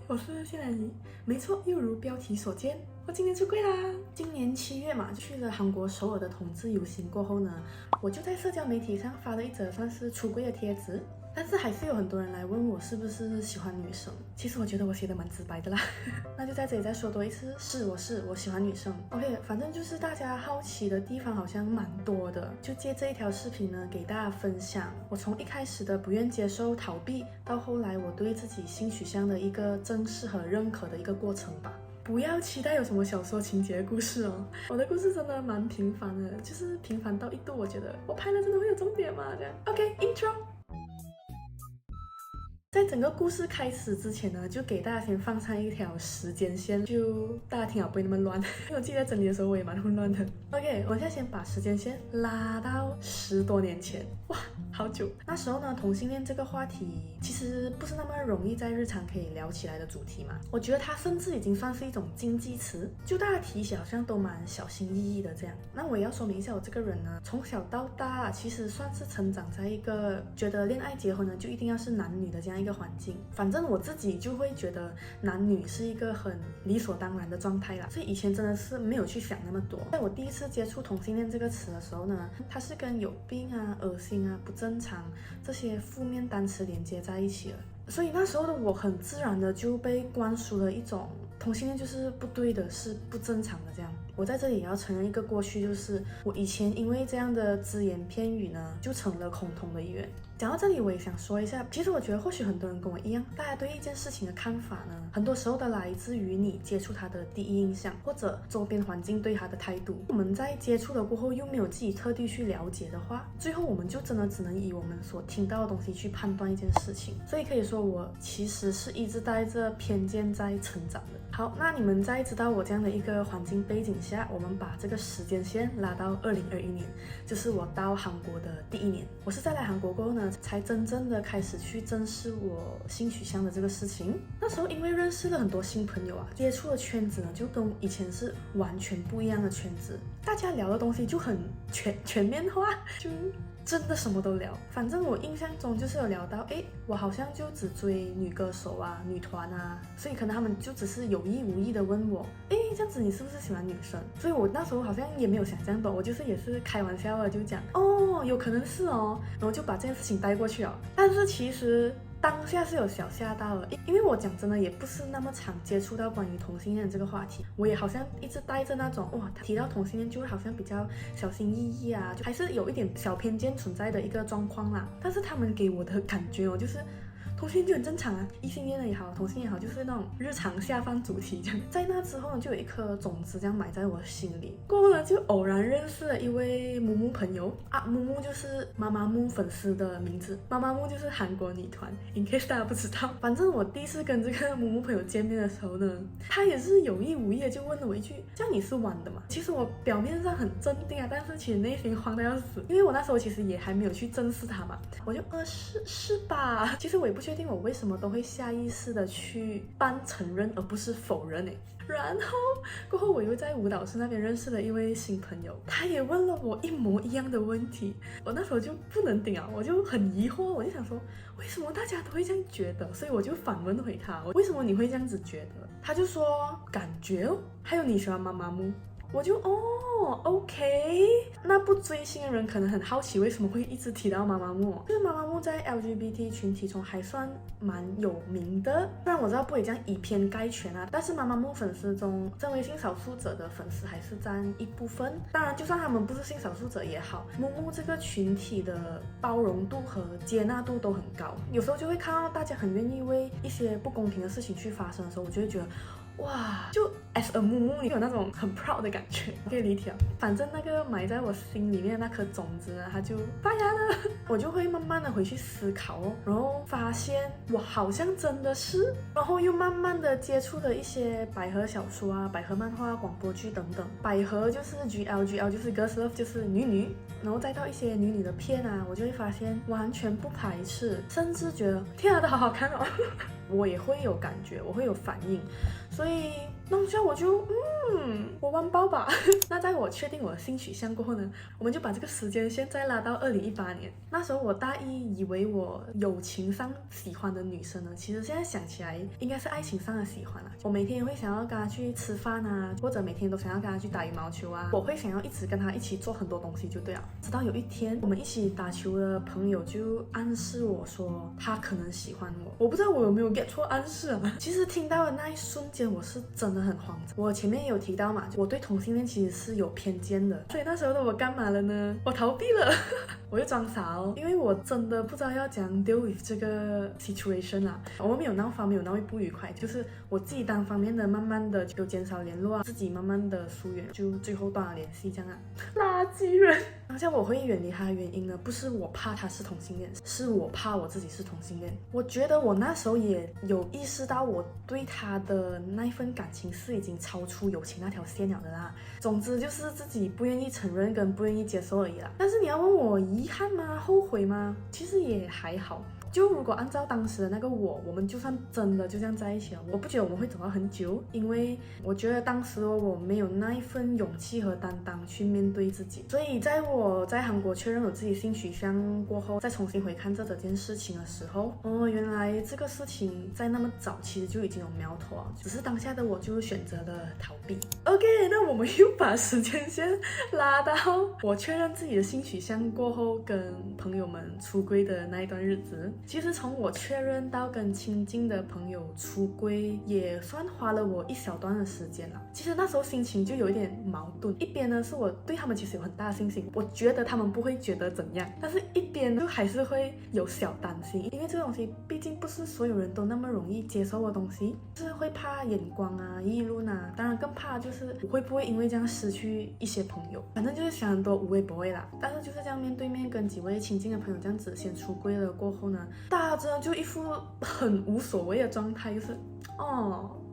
我是谢兰姨，没错，又如标题所见，我今年出柜啦！今年7月嘛，去了韩国首尔的同志游行过后呢，我就在社交媒体上发了一则算是出柜的帖子，但是还是有很多人来问我是不是喜欢女生。其实我觉得我写的蛮直白的啦，那就在这里再说多一次，我喜欢女生。OK， 反正就是大家好奇的地方好像蛮多的，就借这一条视频呢给大家分享我从一开始的不愿接受、逃避，到后来我对自己性取向的一个正视和认可的一个过程吧。不要期待有什么小说情节的故事哦，我的故事真的蛮平凡的，就是平凡到一度我觉得我拍了真的会有重点吗？这样 OK，intro。在整个故事开始之前呢，就给大家先放上一条时间线，就大家听好不会那么乱，因为我记得在整理的时候我也蛮混乱的。OK， 我现在先把时间线拉到10多年前，哇，好久。那时候呢，同性恋这个话题其实不是那么容易在日常可以聊起来的主题嘛。我觉得它甚至已经算是一种禁忌词，就大家提起好像都蛮小心翼翼的这样。那我也要说明一下，我这个人呢，从小到大其实算是成长在一个觉得恋爱结婚呢就一定要是男女的这样一个环境。反正我自己就会觉得男女是一个很理所当然的状态啦，所以以前真的是没有去想那么多。在我第一次接触同性恋这个词的时候呢，它是跟有病啊、恶心啊、不正常这些负面单词连接在一起了，所以那时候的我很自然的就被灌输了一种同性恋就是不对的，是不正常的这样。我在这里也要承认一个过去，就是我以前因为这样的只言片语呢，就成了恐同的一员。讲到这里，我也想说一下，其实我觉得或许很多人跟我一样，大家对一件事情的看法呢，很多时候都来自于你接触它的第一印象，或者周边环境对它的态度。我们在接触了过后，又没有自己特地去了解的话，最后我们就真的只能以我们所听到的东西去判断一件事情。所以可以说，我其实是一直带着偏见在成长的。好，那你们在知道我这样的一个环境背景下，我们把这个时间线拉到2021年，就是我到韩国的第1年。我是在来韩国过后呢，才真正的开始去正视我性取向的这个事情。那时候因为认识了很多新朋友啊，接触的圈子呢就跟以前是完全不一样的圈子，大家聊的东西就很全面化，就真的什么都聊。反正我印象中就是有聊到，我好像就只追女歌手啊、女团啊，所以可能他们就只是有意无意的问我，这样子你是不是喜欢女生？所以我那时候好像也没有想这样多，我就是也是开玩笑的就讲，有可能是哦，然后就把这件事情带过去了。但是其实当下是有小吓到了，因为我讲真的也不是那么常接触到关于同性恋这个话题，我也好像一直带着那种提到同性恋就会好像比较小心翼翼啊，就还是有一点小偏见存在的一个状况啦。但是他们给我的感觉就是同性恋就很正常啊，异性恋也好，同性恋也好，就是那种日常下饭主题这样。在那之后呢，就有一颗种子这样埋在我心里。过后呢，就偶然认识了一位木木朋友啊，木木就是妈妈木粉丝的名字，妈妈木就是韩国女团 ，in case 大家不知道。反正我第一次跟这个木木朋友见面的时候呢，他也是有意无意的就问了我一句：“这样你是玩的吗？”其实我表面上很镇定啊，但是其实内心慌得要死，因为我那时候其实也还没有去正视他嘛，我就是吧。其实我也不确定我为什么都会下意识的去半承认而不是否认然后过后我又在舞蹈室那边认识了一位新朋友，他也问了我一模一样的问题，我那时候就不能顶啊，我就很疑惑，我就想说为什么大家都会这样觉得，所以我就反问回他，为什么你会这样子觉得？他就说感觉哦，还有你喜欢妈妈木。我就OK， 那不追星的人可能很好奇为什么会一直提到妈妈木，就是妈妈木在 LGBT 群体中还算蛮有名的，虽然我知道不会这样以偏概全啊，但是妈妈木粉丝中身为性少数者的粉丝还是占一部分。当然就算他们不是性少数者也好，木木这个群体的包容度和接纳度都很高，有时候就会看到大家很愿意为一些不公平的事情去发生的时候，我就会觉得哇，就 as a 木木，你有那种很 proud 的感觉。可以理解，反正那个埋在我心里面的那颗种子呢，它就发芽了。我就会慢慢的回去思考然后发现我好像真的是，然后又慢慢的接触了一些百合小说啊、百合漫画、广播剧等等。百合就是 GL 就是 girls love 就是女，然后再到一些女的片啊，我就会发现完全不排斥，甚至觉得天啊，都好好看哦。我也会有感觉，我会有反应，所以弄下我就我完爆吧。那在我确定我的性取向过后呢，我们就把这个时间线再拉到2018年。那时候我大一以为我友情上喜欢的女生呢，其实现在想起来应该是爱情上的喜欢啦。我每天也会想要跟她去吃饭啊，或者每天都想要跟她去打羽毛球啊，我会想要一直跟她一起做很多东西就对了。直到有一天，我们一起打球的朋友就暗示我说他可能喜欢我，我不知道我有没有 get 错暗示啊。其实听到的那一瞬间，我是真的很慌张。我前面也有提到嘛，我对同性恋其实是有偏见的，所以那时候的我干嘛了呢？我逃避了，我就装傻哦，因为我真的不知道要怎样 deal with 这个 situation 啦。我们没有闹翻，没有闹不愉快，就是我自己单方面的慢慢的就减少联络啊，自己慢慢的疏远，就最后断了联系这样啊。垃圾人。好像我会远离他的原因呢，不是我怕他是同性恋，是我怕我自己是同性恋。我觉得我那时候也有意识到我对他的那一份感情是已经超出友情那条线了的啦。总之就是自己不愿意承认跟不愿意接受而已啦。但是你要问我遗憾吗？后悔吗？其实也还好。就如果按照当时的那个我们就算真的就这样在一起了，我不觉得我们会走到很久，因为我觉得当时我没有那一份勇气和担当去面对自己。所以在我在韩国确认我自己性取向过后，再重新回看这件事情的时候，原来这个事情在那么早其实就已经有苗头啊，只是当下的我就选择了逃避。OK， 那我们又把时间线拉到我确认自己的性取向过后跟朋友们出柜的那一段日子。其实从我确认到跟亲近的朋友出柜，也算花了我一小段的时间了。其实那时候心情就有一点矛盾，一边呢是我对他们其实有很大的信心，我觉得他们不会觉得怎样，但是一边就还是会有小担心，因为这个东西毕竟不是所有人都那么容易接受的东西，就是会怕眼光啊、议论啊，当然更怕就是我会不会因为这样失去一些朋友，反正就是想很多无谓不谓啦。但是就是这样面对面跟几位亲近的朋友这样子先出柜了过后呢，大家真的就一副很无所谓的状态，就是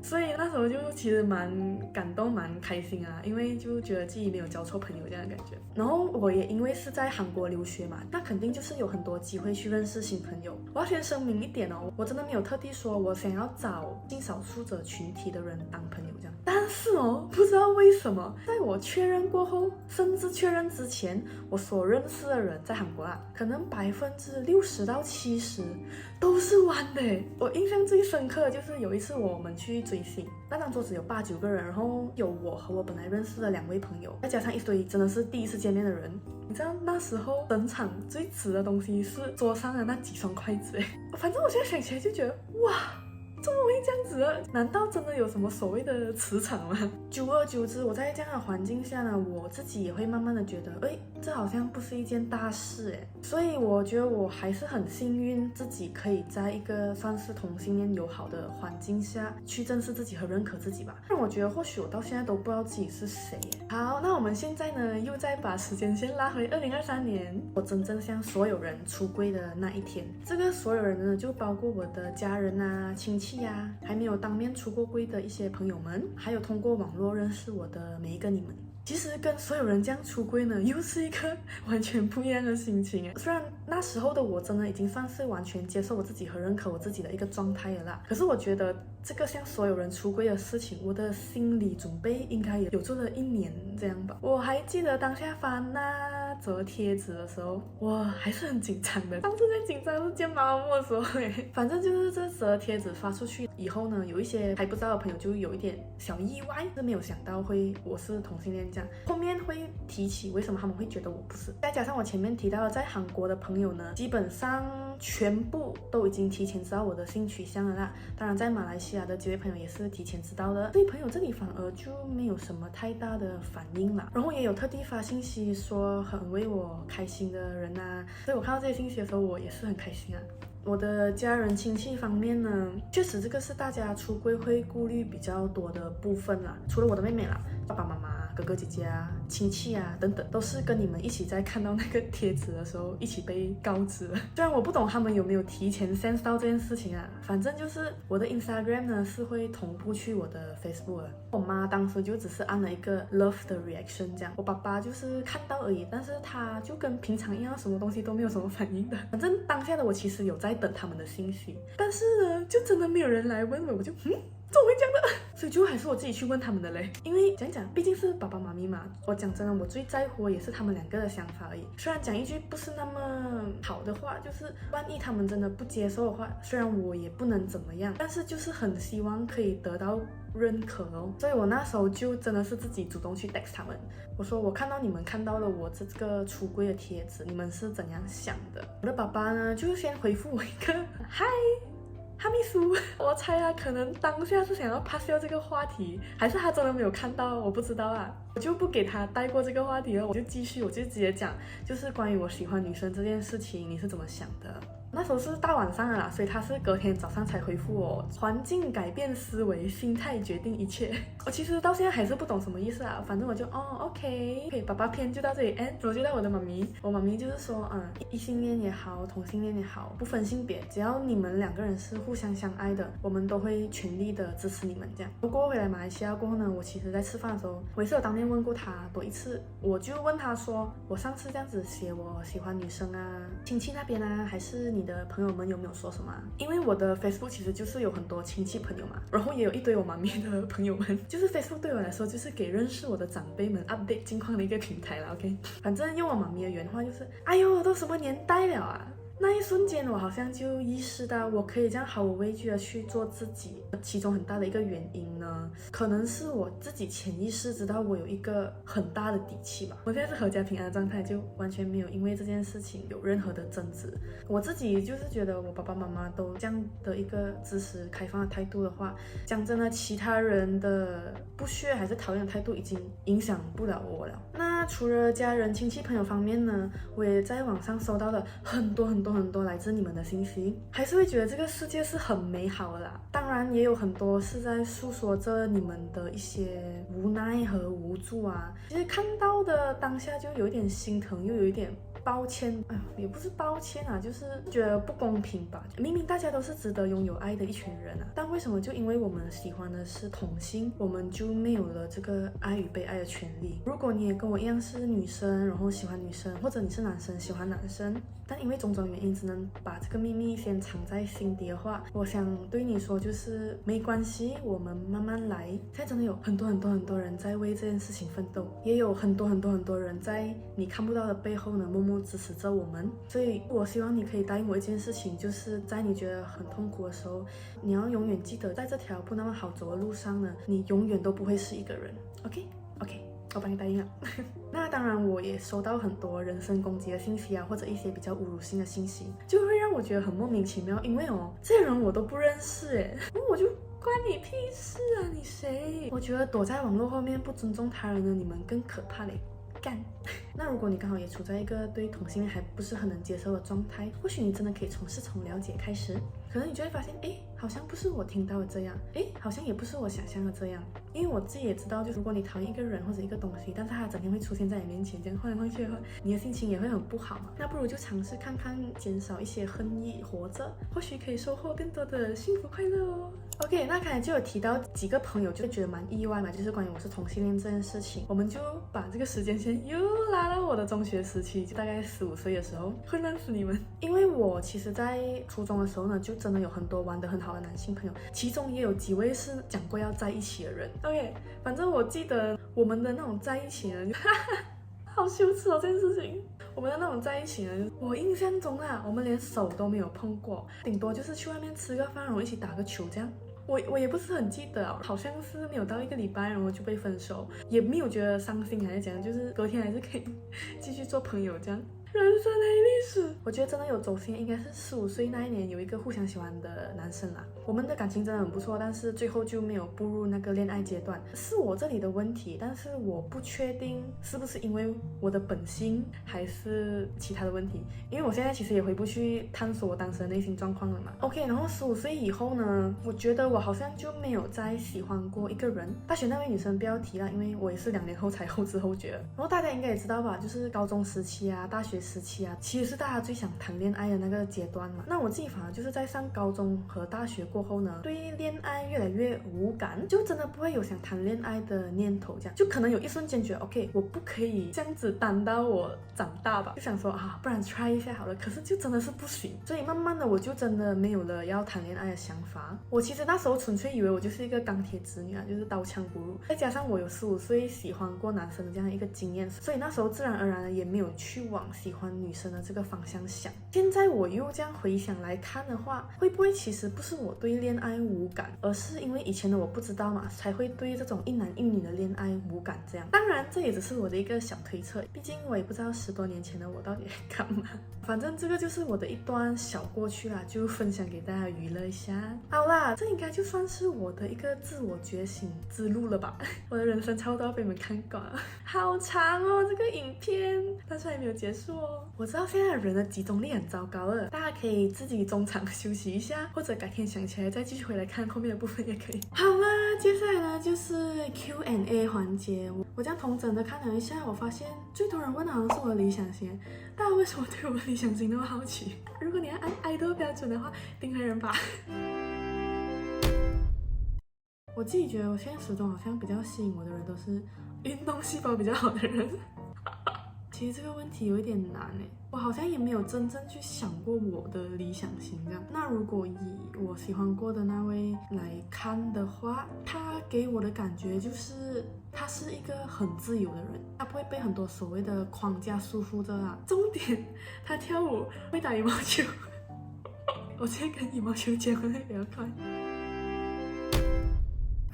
所以那时候就其实蛮感动蛮开心啊，因为就觉得自己没有交错朋友这样的感觉。然后我也因为是在韩国留学嘛，那肯定就是有很多机会去认识新朋友。我要先声明一点哦，我真的没有特地说我想要找性少数者群体的人当朋友这样，但是不知道为什么在我确认过后，甚至确认之前，我所认识的人在韩国啊，可能60%到70%都是弯的。我印象最深刻的就是有一次我们去追星，那张桌子有8、9个人，然后有我和我本来认识的2位朋友，再加上一堆真的是第一次见面的人。你知道那时候整场最值的东西是桌上的那几双筷子，反正我现在想起来就觉得哇，怎么会这样子啊？难道真的有什么所谓的磁场吗？久而久之，我在这样的环境下呢，我自己也会慢慢的觉得，这好像不是一件大事所以我觉得我还是很幸运，自己可以在一个算是同性恋友好的环境下去正视自己和认可自己吧。但我觉得或许我到现在都不知道自己是谁好，那我们现在呢，又再把时间线拉回2023年，我真正向所有人出柜的那一天。这个所有人呢，就包括我的家人啊、亲戚啊，还没有当面出过柜的一些朋友们，还有通过网络认识我的每一个你们。其实跟所有人这样出柜呢，又是一个完全不一样的心情虽然那时候的我真的已经算是完全接受我自己和认可我自己的一个状态了啦，可是我觉得这个向所有人出柜的事情，我的心理准备应该也有做了1年这样吧。我还记得当下发那则贴纸的时候，我还是很紧张的。当时在紧张是见妈妈的时候反正就是这则贴纸发出去以后呢，有一些还不知道的朋友就有一点小意外，是没有想到我是同性恋这样。后面会提起为什么他们会觉得我不是，再加上我前面提到的在韩国的朋友呢，基本上全部都已经提前知道我的性取向了啦。当然在马来西亚的几位朋友也是提前知道的，所以朋友这里反而就没有什么太大的反应啦。然后也有特地发信息说很为我开心的人啊，所以我看到这些信息的时候，我也是很开心啊。我的家人亲戚方面呢，确实这个是大家出柜会顾虑比较多的部分啦。除了我的妹妹啦，爸爸妈妈、哥哥姐姐啊、亲戚啊等等，都是跟你们一起在看到那个贴纸的时候一起被告知了。虽然我不懂他们有没有提前 sense 到这件事情啊，反正就是我的 Instagram 呢是会同步去我的 Facebook 的。我妈当时就只是按了一个 love 的 reaction 这样，我爸爸就是看到而已，但是他就跟平常一样，什么东西都没有什么反应的。反正当下的我其实有在等他们的信息，但是呢，就真的没有人来问我，我就怎么会这样的？所以就还是我自己去问他们的嘞，因为讲讲，毕竟是爸爸妈咪嘛。我讲真的，我最在乎的也是他们两个的想法而已。虽然讲一句不是那么好的话，就是万一他们真的不接受的话，虽然我也不能怎么样，但是就是很希望可以得到认可哦。所以我那时候就真的是自己主动去 text 他们，我说我看到你们看到了我这个出柜的帖子，你们是怎样想的？我的爸爸呢，就先回复我一个嗨。哈密苏，我猜他可能当下是想要 pass 掉这个话题，还是他真的没有看到，我不知道啊。我就不给他带过这个话题了，我就继续，我就直接讲，就是关于我喜欢女生这件事情，你是怎么想的？那时候是大晚上了啦，所以他是隔天早上才回复我。环境改变思维，心态决定一切。我其实到现在还是不懂什么意思啊，反正我就OK，爸爸篇就到这里 end。我就到我的妈咪，我妈咪就是说，异性恋也好，同性恋也好，不分性别，只要你们两个人是互相相爱的，我们都会全力的支持你们这样。不过回来马来西亚过后呢，我其实在吃饭的时候，我也是有当面问过他多一次，我就问他说，我上次这样子写我喜欢女生啊，亲戚那边啊，还是你的朋友们有没有说什么？因为我的 Facebook 其实就是有很多亲戚朋友嘛，然后也有一堆我妈咪的朋友们，就是 Facebook 对我来说就是给认识我的长辈们 update 近况的一个平台了 ，OK？ 反正用我妈咪的原话就是，哎呦，都什么年代了啊！那一瞬间，我好像就意识到，我可以这样毫无畏惧的去做自己。其中很大的一个原因呢，可能是我自己潜意识知道我有一个很大的底气吧。我现在是阖家平安的状态，就完全没有因为这件事情有任何的争执。我自己就是觉得我爸爸妈妈都这样的一个支持开放的态度的话，讲真的，其他人的不屑还是讨厌的态度已经影响不了我了。那除了家人、亲戚、朋友方面呢，我也在网上收到了很多来自你们的信息，还是会觉得这个世界是很美好的啦。当然也有很多是在诉说着你们的一些无奈和无助啊。其实看到的当下就有一点心疼，又有一点抱歉，也不是抱歉啊，就是觉得不公平吧。明明大家都是值得拥有爱的一群人啊，但为什么就因为我们喜欢的是同性，我们就没有了这个爱与被爱的权利？如果你也跟我一样是女生，然后喜欢女生，或者你是男生喜欢男生，但因为种种原因只能把这个秘密先藏在心底的话，我想对你说就是没关系，我们慢慢来。现在真的有很多人在为这件事情奋斗，也有很多人在你看不到的背后呢默默支持着我们。所以我希望你可以答应我一件事情，就是在你觉得很痛苦的时候，你要永远记得，在这条不那么好走的路上呢，你永远都不会是一个人。 OK，我帮你答应了。那当然我也收到很多人身攻击的信息啊，或者一些比较侮辱性的信息，就会让我觉得很莫名其妙。因为这些人我都不认识耶，我就关你屁事啊，你谁？我觉得躲在网络后面不尊重他人的你们更可怕嘞，干。那如果你刚好也处在一个对同性恋还不是很能接受的状态，或许你真的可以从了解开始，可能你就会发现，好像不是我听到的这样，好像也不是我想象的这样。因为我自己也知道，就如果你讨厌一个人或者一个东西，但是他整天会出现在你面前，这样换来换去的话，你的心情也会很不好嘛。那不如就尝试看看，减少一些恨意，活着，或许可以收获更多的幸福快乐哦。OK， 那刚才就有提到几个朋友就觉得蛮意外嘛，就是关于我是同性恋这件事情，我们就把这个时间线又拉到我的中学时期，就大概15岁的时候，混乱死你们。因为我其实在初中的时候呢，就真的有很多玩得很好的男性朋友，其中也有几位是讲过要在一起的人。OK， 反正我记得我们的那种在一起呢，就好羞耻哦这件事情。我们的那种在一起呢，我印象中我们连手都没有碰过，顶多就是去外面吃个饭，然后一起打个球这样。我也不是很记得，好像是没有到1个礼拜，然后就被分手，也没有觉得伤心还是怎样，就是隔天还是可以继续做朋友这样。人生黑历史，我觉得真的有走心，应该是15岁那一年有一个互相喜欢的男生啦。我们的感情真的很不错，但是最后就没有步入那个恋爱阶段，是我这里的问题，但是我不确定是不是因为我的本性还是其他的问题，因为我现在其实也回不去探索我当时的内心状况了嘛。OK， 然后15岁以后呢，我觉得我好像就没有再喜欢过一个人。大学那位女生不要提了，因为我也是2年后才后知后觉。然后大家应该也知道吧，就是高中时期啊，大学时期啊，其实是大家最想谈恋爱的那个阶段嘛。那我自己反而就是在上高中和大学过后呢，对恋爱越来越无感，就真的不会有想谈恋爱的念头，这样就可能有一瞬间觉得 OK， 我不可以这样子单到我长大吧，就想说啊，不然 try 一下好了。可是就真的是不行，所以慢慢的我就真的没有了要谈恋爱的想法。我其实那时候纯粹以为我就是一个钢铁直女啊，就是刀枪不入，再加上我有15岁喜欢过男生的这样一个经验，所以那时候自然而然的也没有去往喜欢女生的这个方向想。现在我又这样回想来看的话，会不会其实不是我对恋爱无感，而是因为以前的我不知道嘛，才会对这种一男一女的恋爱无感这样。当然这也只是我的一个小推测，毕竟我也不知道10多年前的我到底在干嘛。反正这个就是我的一段小过去啦，就分享给大家娱乐一下。好啦，这应该就算是我的一个自我觉醒之路了吧。我的人生差不多要被你们看惯了，好长哦这个影片，但是还没有结束哦。我知道现在人的集中力很糟糕了，大家可以自己中场休息一下，或者改天想起来再继续回来看后面的部分也可以。好啦，接下来呢就是 Q&A 环节。我这样统整的看了一下，我发现最多人问的好像是我的理想型。大家为什么对我的理想型那么好奇？如果你要按爱豆标准的话，丁黑人吧。我自己觉得我现实中好像比较吸引我的人都是运动细胞比较好的人。其实这个问题有一点难诶，我好像也没有真正去想过我的理想型这样。那如果以我喜欢过的那位来看的话，他给我的感觉就是他是一个很自由的人，他不会被很多所谓的框架束缚着啊。重点，他跳舞，会打羽毛球。我现在跟羽毛球结婚会比较快。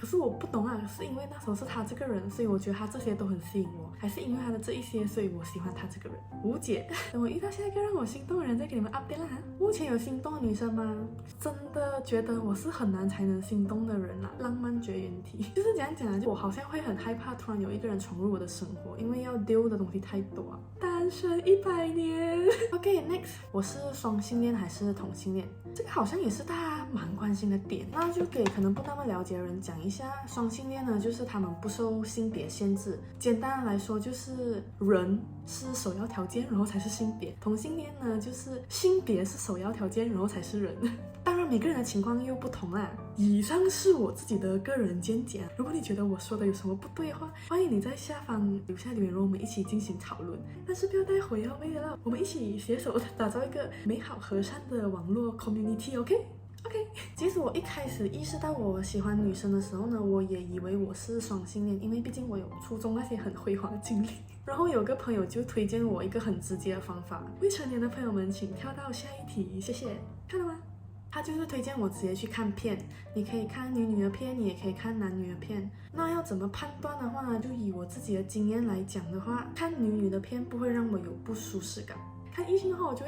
可是我不懂啊，是因为那时候是他这个人，所以我觉得他这些都很吸引我，还是因为他的这一些，所以我喜欢他这个人？无解。等我遇到下一个让我心动的人，再给你们 update 啦。目前有心动的女生吗？真的觉得我是很难才能心动的人啦，浪漫绝缘体。就是怎样讲啊，就我好像会很害怕突然有一个人闯入我的生活，因为要丢的东西太多啊。单身100年。OK，next，我是双性恋还是同性恋？这个好像也是大家蛮关心的点，那就给可能不那么了解的人讲一下。双性恋呢，就是他们不受性别限制，简单的来说就是人是首要条件，然后才是性别。同性恋呢，就是性别是首要条件，然后才是人。当然每个人的情况又不同啦。以上是我自己的个人见解，如果你觉得我说的有什么不对的话，欢迎你在下方留下留言，让我们一起进行讨论。但是不要带火药味的啦，我们一起携手打造一个美好和善的网络 community，OK？其实我一开始意识到我喜欢女生的时候呢，我也以为我是双性恋，因为毕竟我有初中那些很辉煌的经历。然后有个朋友就推荐我一个很直接的方法，未成年的朋友们请跳到下一题，谢谢。看到吗？他就是推荐我直接去看片，你可以看女的片，你也可以看男女的片。那要怎么判断的话呢？就以我自己的经验来讲的话，看女的片不会让我有不舒适感，看异性的话我就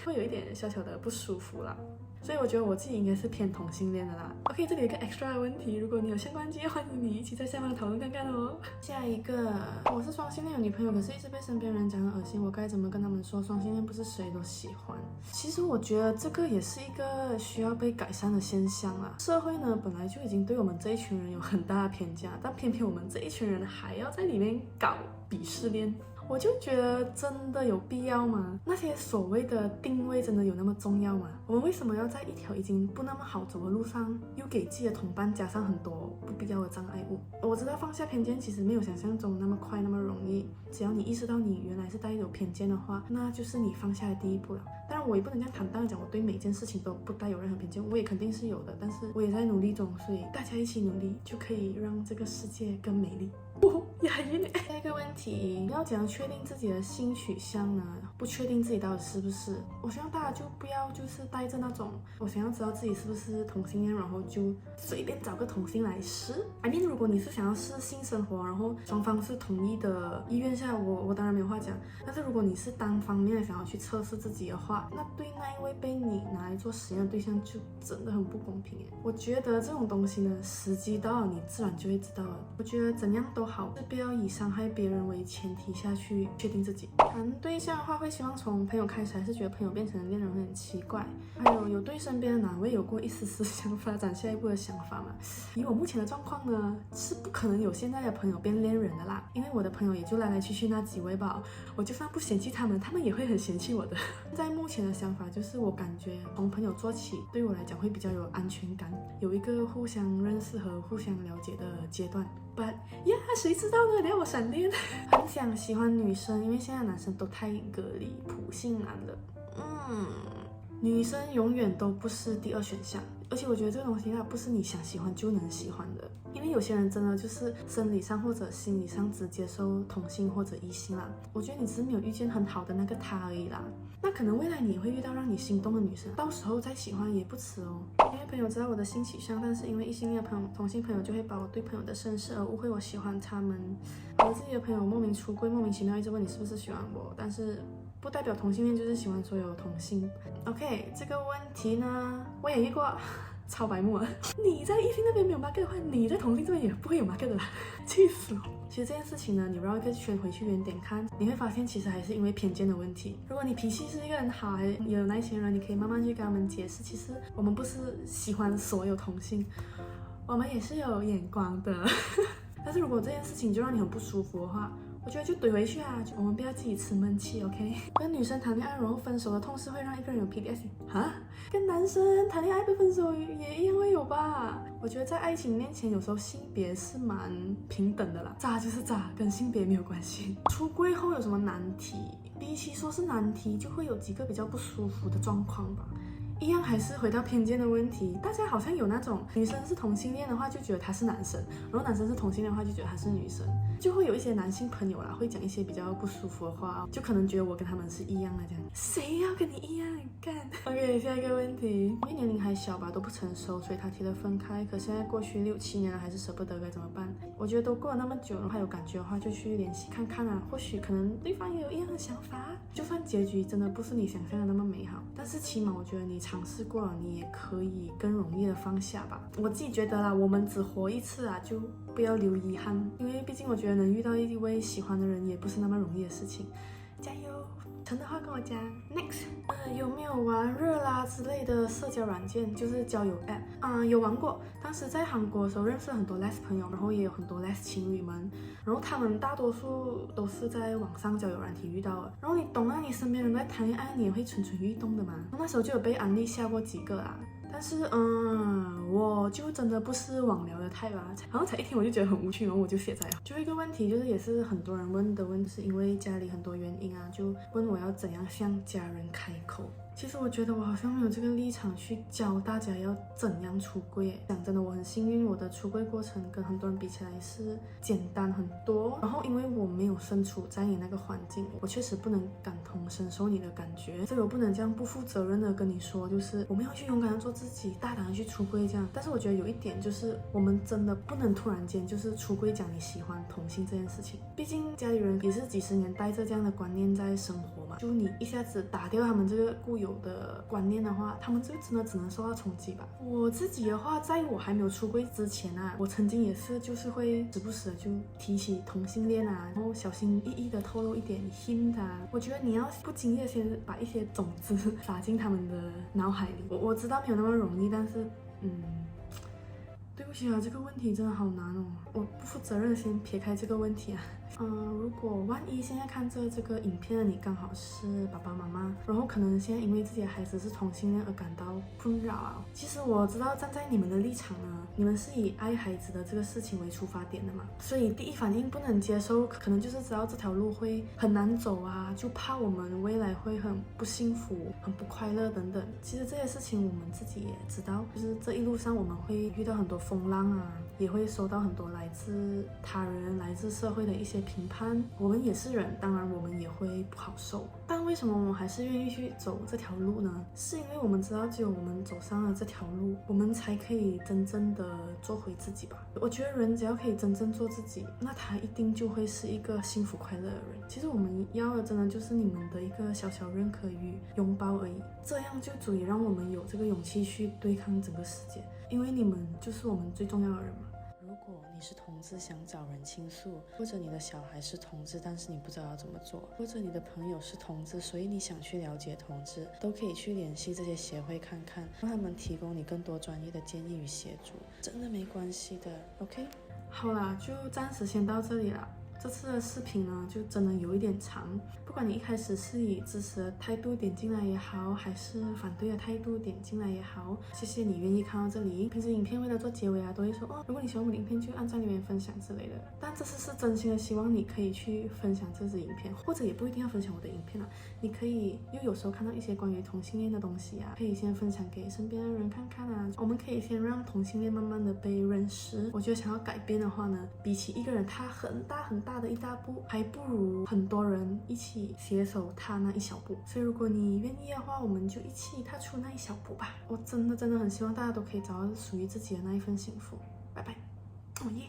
会有一点小小的不舒服啦。所以我觉得我自己应该是偏同性恋的啦。OK， 这里有一个 extra 的问题，如果你有相关经验，欢迎你一起在下方讨论看看哦。下一个，我是双性恋有女朋友，可是一直被身边人讲很恶心，我该怎么跟他们说？双性恋不是谁都喜欢。其实我觉得这个也是一个需要被改善的现象啦。社会呢本来就已经对我们这一群人有很大的偏见，但偏偏我们这一群人还要在里面搞鄙视链。我就觉得真的有必要吗？那些所谓的定位真的有那么重要吗？我们为什么要在一条已经不那么好走的路上，又给自己的同伴加上很多不必要的障碍物？我知道放下偏见其实没有想象中那么快那么容易，只要你意识到你原来是带有偏见的话，那就是你放下的第一步了。当然我也不能这样坦荡的讲我对每件事情都不带有任何偏见，我也肯定是有的，但是我也在努力中，所以大家一起努力就可以让这个世界更美丽。押韵呢。下一个问题，要怎样确定自己的性取向呢？不确定自己到底是不是？我希望大家就不要就是带着那种我想要知道自己是不是同性恋，然后就随便找个同性来试。如果你是想要试性生活，然后双方是同意的意愿下，我当然没有话讲。但是如果你是单方面的想要去测试自己的话，话，那对那一位被你拿来做实验的对象就真的很不公平耶。我觉得这种东西呢，时机到了你自然就会知道了。我觉得怎样都好，是不要以伤害别人为前提下去确定自己。谈对象的话，会希望从朋友开始，还是觉得朋友变成恋人会很奇怪？还有对身边的哪位有过一丝丝想发展下一步的想法吗？以我目前的状况呢，是不可能有现在的朋友变恋人的啦，因为我的朋友也就来来去去那几位吧，我就算不嫌弃他们，他们也会很嫌弃我的。在目前的想法就是，我感觉从朋友做起，对我来讲会比较有安全感，有一个互相认识和互相了解的阶段。But 呀，谁知道呢？等下我闪电。很想喜欢女生，因为现在男生都太隔离普信男了。女生永远都不是第二选项，而且我觉得这个东西它不是你想喜欢就能喜欢的，因为有些人真的就是生理上或者心理上只接受同性或者异性啦。我觉得你只是没有遇见很好的那个他而已啦。那可能未来你也会遇到让你心动的女生，到时候再喜欢也不迟哦。因为朋友知道我的性取向，但是因为异性恋朋友、同性朋友就会把我对朋友的身世而误会我喜欢他们。我自己的朋友莫名出柜，莫名其妙一直问你是不是喜欢我，但是不代表同性恋就是喜欢所有同性。OK， 这个问题呢，我也遇过。超白目啊！你在异性那边没有 market 的话，你在同性这边也不会有 market 的啦，气死我！其实这件事情呢，你绕一个圈回去原点看，你会发现其实还是因为偏见的问题。如果你脾气是一个很好，还有耐心人，你可以慢慢去跟他们解释，其实我们不是喜欢所有同性，我们也是有眼光的。但是如果这件事情就让你很不舒服的话，我觉得就怼回去啊，我们不要自己吃闷气 ，OK？ 跟女生谈恋爱然后分手的痛是会让一个人有 PTSD 哈？跟男生谈恋爱被分手也一样会有吧？我觉得在爱情面前，有时候性别是蛮平等的啦，渣就是渣，跟性别没有关系。出柜后有什么难题？比起说是难题，就会有几个比较不舒服的状况吧。一样还是回到偏见的问题，大家好像有那种女生是同性恋的话就觉得他是男生，然后男生是同性恋的话就觉得他是女生，就会有一些男性朋友啦会讲一些比较不舒服的话，就可能觉得我跟他们是一样的这样，谁要跟你一样干？OK， 下一个问题，因为年龄还小吧，都不成熟，所以他提了分开，可现在过去6、7年了还是舍不得，该怎么办？我觉得都过了那么久了，还有感觉的话就去联系看看啊，或许可能对方也有一样的想法，就算结局真的不是你想象的那么美好，但是起码我觉得你尝试过了，你也可以更容易的放下吧。我自己觉得啦，我们只活一次啊，就不要留遗憾，因为毕竟我觉得能遇到一位喜欢的人也不是那么容易的事情。加油！陈的话跟我讲 ，next，有没有玩热拉之类的社交软件，就是交友 app？有玩过。当时在韩国的时候认识了很多 les 朋友，然后也有很多 les 情侣们，然后他们大多数都是在网上交友软体遇到的。然后你懂啊，你身边人在谈恋爱，你也会蠢蠢欲动的嘛。那时候就有被安利下过几个啊。但是，我就真的不是网聊的type吧，好像才1天我就觉得很无趣，然后我就卸载了。就一个问题，就是也是很多人问的问题，是因为家里很多原因啊，就问我要怎样向家人开口。其实我觉得我好像没有这个立场去教大家要怎样出柜。讲真的，我很幸运，我的出柜过程跟很多人比起来是简单很多。然后因为我没有身处在你那个环境，我确实不能感同身受你的感觉，所以我不能这样不负责任的跟你说，就是我们要去勇敢的做自己，大胆的去出柜这样。但是我觉得有一点就是，我们真的不能突然间就是出柜讲你喜欢同性这件事情。毕竟家里人也是几十年带着这样的观念在生活嘛，就你一下子打掉他们这个固有的观念的话，他们就真的只能受到冲击吧。我自己的话，在我还没有出柜之前啊，我曾经也是就是会时不时的就提起同性恋啊，然后小心翼翼的透露一点 hint 啊。我觉得你要不经意的先把一些种子撒进他们的脑海里。我知道没有那么容易，但是对不起啊，这个问题真的好难哦。我不负责任，先撇开这个问题啊。如果万一现在看着这个影片的你刚好是爸爸妈妈，然后可能现在因为自己的孩子是同性恋而感到困扰啊，其实我知道站在你们的立场呢，你们是以爱孩子的这个事情为出发点的嘛，所以第一反应不能接受，可能就是知道这条路会很难走啊，就怕我们未来会很不幸福、很不快乐等等。其实这些事情我们自己也知道，就是这一路上我们会遇到很多风风浪啊，也会收到很多来自他人、来自社会的一些评判。我们也是人，当然我们也会不好受。但为什么我们还是愿意去走这条路呢？是因为我们知道，只有我们走上了这条路，我们才可以真正的做回自己吧。我觉得人只要可以真正做自己，那他一定就会是一个幸福快乐的人。其实我们要的真的就是你们的一个小小认可与拥抱而已，这样就足以让我们有这个勇气去对抗整个世界，因为你们就是我们最重要的人嘛。如果你是同志想找人倾诉，或者你的小孩是同志，但是你不知道要怎么做，或者你的朋友是同志，所以你想去了解同志，都可以去联系这些协会看看，让他们提供你更多专业的建议与协助，真的没关系的 ，OK？ 好啦，就暂时先到这里啦。这次的视频呢，就真的有一点长。不管你一开始是以支持的态度点进来也好，还是反对的态度点进来也好，谢谢你愿意看到这里。平时影片为了做结尾啊，都会说如果你喜欢我们的影片，就按赞、留言、分享之类的。但这次是真心的希望你可以去分享这支影片，或者也不一定要分享我的影片啦。你可以，因为有时候看到一些关于同性恋的东西啊，可以先分享给身边的人看看啊。我们可以先让同性恋慢慢的被认识。我觉得想要改变的话呢，比起一个人踏很大的一大步，还不如很多人一起携手踏那一小步。所以如果你愿意的话，我们就一起踏出那一小步吧。我真的很希望大家都可以找到属于自己的那一份幸福。拜拜，哦耶。